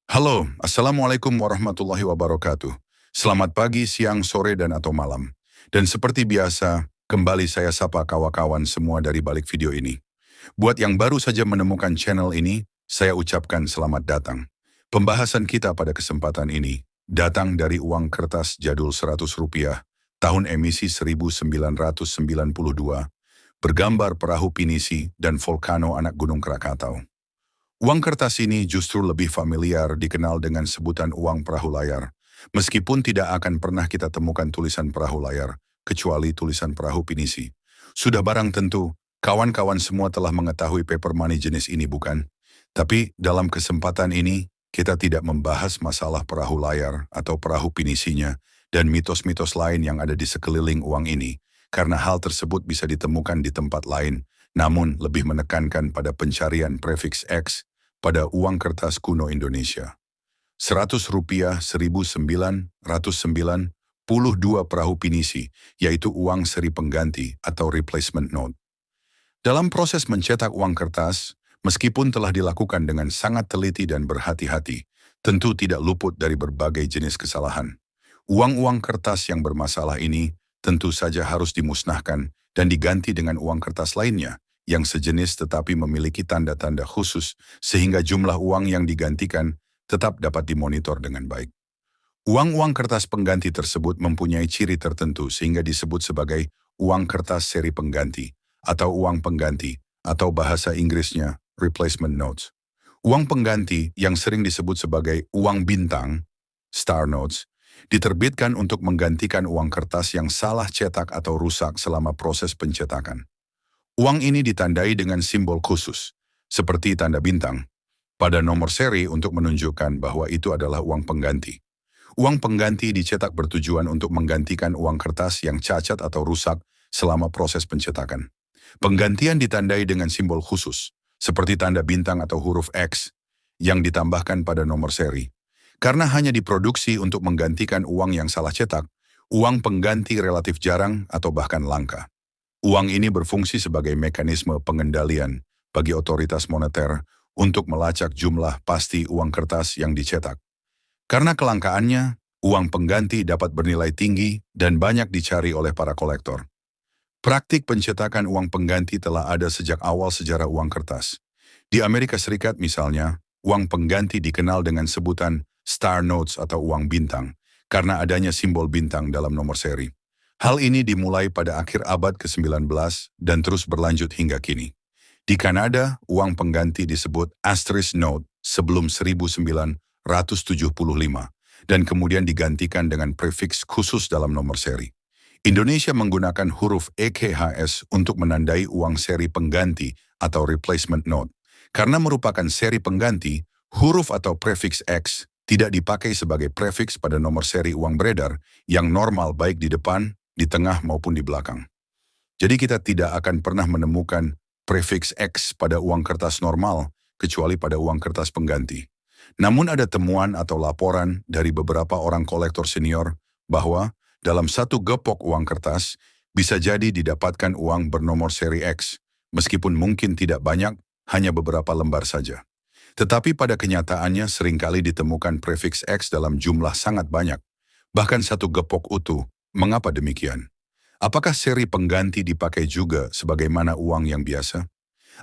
Halo, Assalamualaikum warahmatullahi wabarakatuh. Selamat pagi, siang, sore, dan atau malam. Dan seperti biasa, kembali saya sapa kawan-kawan semua dari balik video ini. Buat yang baru saja menemukan channel ini, saya ucapkan selamat datang. Pembahasan kita pada kesempatan ini datang dari uang kertas jadul Rp100, tahun emisi 1992, bergambar perahu pinisi dan volcano anak gunung Krakatau. Uang kertas ini justru lebih familiar dikenal dengan sebutan uang perahu layar, meskipun tidak akan pernah kita temukan tulisan perahu layar, kecuali tulisan perahu pinisi. Sudah barang tentu, kawan-kawan semua telah mengetahui paper money jenis ini bukan? Tapi dalam kesempatan ini, kita tidak membahas masalah perahu layar atau perahu pinisinya dan mitos-mitos lain yang ada di sekeliling uang ini, karena hal tersebut bisa ditemukan di tempat lain, namun lebih menekankan pada pencarian prefiks X pada uang kertas kuno Indonesia. Rp100 1992 perahu pinisi, yaitu uang seri pengganti atau replacement note. Dalam proses mencetak uang kertas, meskipun telah dilakukan dengan sangat teliti dan berhati-hati, tentu tidak luput dari berbagai jenis kesalahan. Uang-uang kertas yang bermasalah ini tentu saja harus dimusnahkan dan diganti dengan uang kertas lainnya, yang sejenis tetapi memiliki tanda-tanda khusus sehingga jumlah uang yang digantikan tetap dapat dimonitor dengan baik. Uang-uang kertas pengganti tersebut mempunyai ciri tertentu sehingga disebut sebagai uang kertas seri pengganti atau uang pengganti atau bahasa Inggrisnya replacement notes. Uang pengganti yang sering disebut sebagai uang bintang, star notes, diterbitkan untuk menggantikan uang kertas yang salah cetak atau rusak selama proses pencetakan. Uang ini ditandai dengan simbol khusus, seperti tanda bintang, pada nomor seri untuk menunjukkan bahwa itu adalah uang pengganti. Uang pengganti dicetak bertujuan untuk menggantikan uang kertas yang cacat atau rusak selama proses pencetakan. Penggantian ditandai dengan simbol khusus, seperti tanda bintang atau huruf X, yang ditambahkan pada nomor seri. Karena hanya diproduksi untuk menggantikan uang yang salah cetak, uang pengganti relatif jarang atau bahkan langka. Uang ini berfungsi sebagai mekanisme pengendalian bagi otoritas moneter untuk melacak jumlah pasti uang kertas yang dicetak. Karena kelangkaannya, uang pengganti dapat bernilai tinggi dan banyak dicari oleh para kolektor. Praktik pencetakan uang pengganti telah ada sejak awal sejarah uang kertas. Di Amerika Serikat misalnya, uang pengganti dikenal dengan sebutan star notes atau uang bintang, karena adanya simbol bintang dalam nomor seri. Hal ini dimulai pada akhir abad ke-19 dan terus berlanjut hingga kini. Di Kanada, uang pengganti disebut asterisk note sebelum 1975 dan kemudian digantikan dengan prefiks khusus dalam nomor seri. Indonesia menggunakan huruf EKHS untuk menandai uang seri pengganti atau replacement note. Karena merupakan seri pengganti, huruf atau prefiks X tidak dipakai sebagai prefiks pada nomor seri uang beredar yang normal baik di depan, di tengah maupun di belakang. Jadi kita tidak akan pernah menemukan prefiks X pada uang kertas normal, kecuali pada uang kertas pengganti. Namun ada temuan atau laporan dari beberapa orang kolektor senior bahwa dalam satu gepok uang kertas bisa jadi didapatkan uang bernomor seri X, meskipun mungkin tidak banyak, hanya beberapa lembar saja. Tetapi pada kenyataannya seringkali ditemukan prefiks X dalam jumlah sangat banyak, bahkan satu gepok utuh. Mengapa demikian? Apakah seri pengganti dipakai juga sebagaimana uang yang biasa?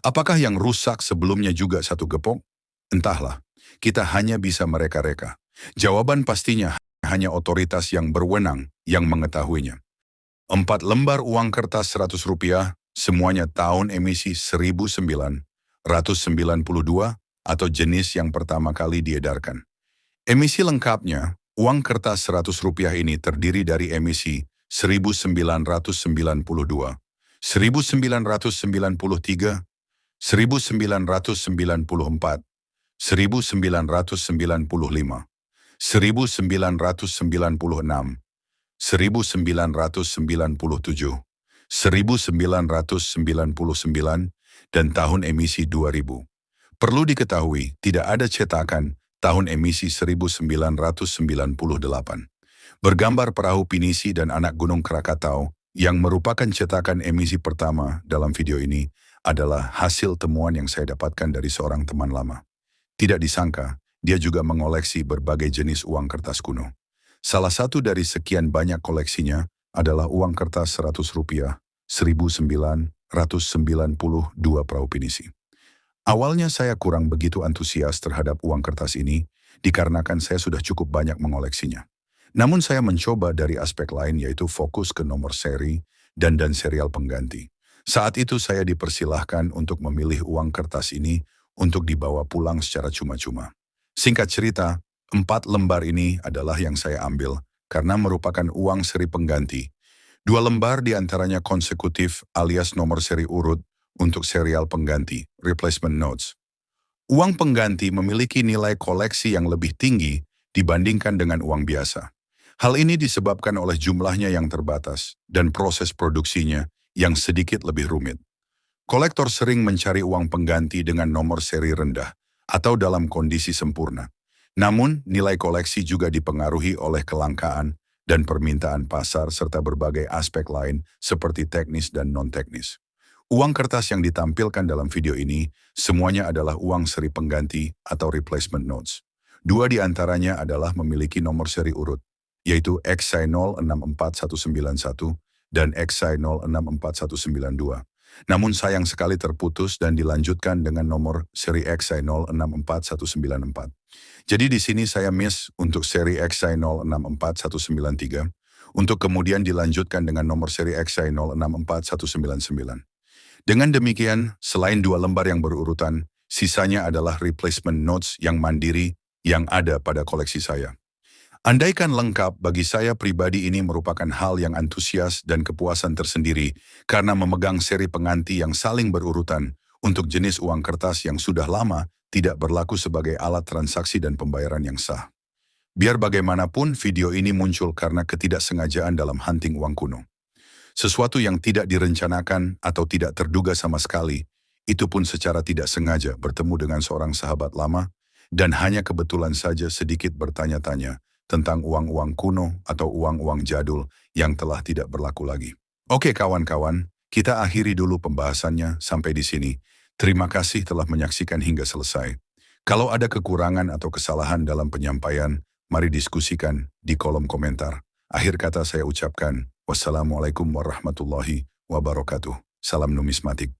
Apakah yang rusak sebelumnya juga satu gepok? Entahlah, kita hanya bisa mereka-reka. Jawaban pastinya hanya otoritas yang berwenang yang mengetahuinya. 4 lembar uang kertas Rp100, semuanya tahun emisi 1992 atau jenis yang pertama kali diedarkan. Emisi lengkapnya, uang kertas Rp100 ini terdiri dari emisi 1992, 1993, 1994, 1995, 1996, 1997, 1999, dan tahun emisi 2000. Perlu diketahui, tidak ada cetakan tahun emisi 1998. Bergambar perahu pinisi dan anak gunung Krakatau yang merupakan cetakan emisi pertama dalam video ini adalah hasil temuan yang saya dapatkan dari seorang teman lama. Tidak disangka, Dia juga mengoleksi berbagai jenis uang kertas kuno. Salah satu dari sekian banyak koleksinya adalah uang kertas Rp100, 1992 perahu pinisi. Awalnya saya kurang begitu antusias terhadap uang kertas ini, dikarenakan saya sudah cukup banyak mengoleksinya. Namun saya mencoba dari aspek lain, yaitu fokus ke nomor seri dan serial pengganti. Saat itu saya dipersilahkan untuk memilih uang kertas ini untuk dibawa pulang secara cuma-cuma. Singkat cerita, 4 lembar ini adalah yang saya ambil karena merupakan uang seri pengganti. 2 lembar diantaranya konsekutif alias nomor seri urut untuk serial pengganti, replacement notes. Uang pengganti memiliki nilai koleksi yang lebih tinggi dibandingkan dengan uang biasa. Hal ini disebabkan oleh jumlahnya yang terbatas dan proses produksinya yang sedikit lebih rumit. Kolektor sering mencari uang pengganti dengan nomor seri rendah atau dalam kondisi sempurna. Namun, nilai koleksi juga dipengaruhi oleh kelangkaan dan permintaan pasar serta berbagai aspek lain seperti teknis dan non-teknis. Uang kertas yang ditampilkan dalam video ini semuanya adalah uang seri pengganti atau replacement notes. 2 di antaranya adalah memiliki nomor seri urut, yaitu XI 064191 dan XI 064192. Namun sayang sekali terputus dan dilanjutkan dengan nomor seri XI 064194. Jadi di sini saya miss untuk seri XI 064193, untuk kemudian dilanjutkan dengan nomor seri XI 064199. Dengan demikian, selain 2 lembar yang berurutan, sisanya adalah replacement notes yang mandiri yang ada pada koleksi saya. Andaikan lengkap, bagi saya pribadi ini merupakan hal yang antusias dan kepuasan tersendiri karena memegang seri pengganti yang saling berurutan untuk jenis uang kertas yang sudah lama tidak berlaku sebagai alat transaksi dan pembayaran yang sah. Biar bagaimanapun, video ini muncul karena ketidaksengajaan dalam hunting uang kuno. Sesuatu yang tidak direncanakan atau tidak terduga sama sekali, itu pun secara tidak sengaja bertemu dengan seorang sahabat lama, dan hanya kebetulan saja sedikit bertanya-tanya tentang uang-uang kuno atau uang-uang jadul yang telah tidak berlaku lagi. Oke kawan-kawan, kita akhiri dulu pembahasannya sampai di sini. Terima kasih telah menyaksikan hingga selesai. Kalau ada kekurangan atau kesalahan dalam penyampaian, mari diskusikan di kolom komentar. Akhir kata saya ucapkan, wassalamualaikum warahmatullahi wabarakatuh. Salam numismatik.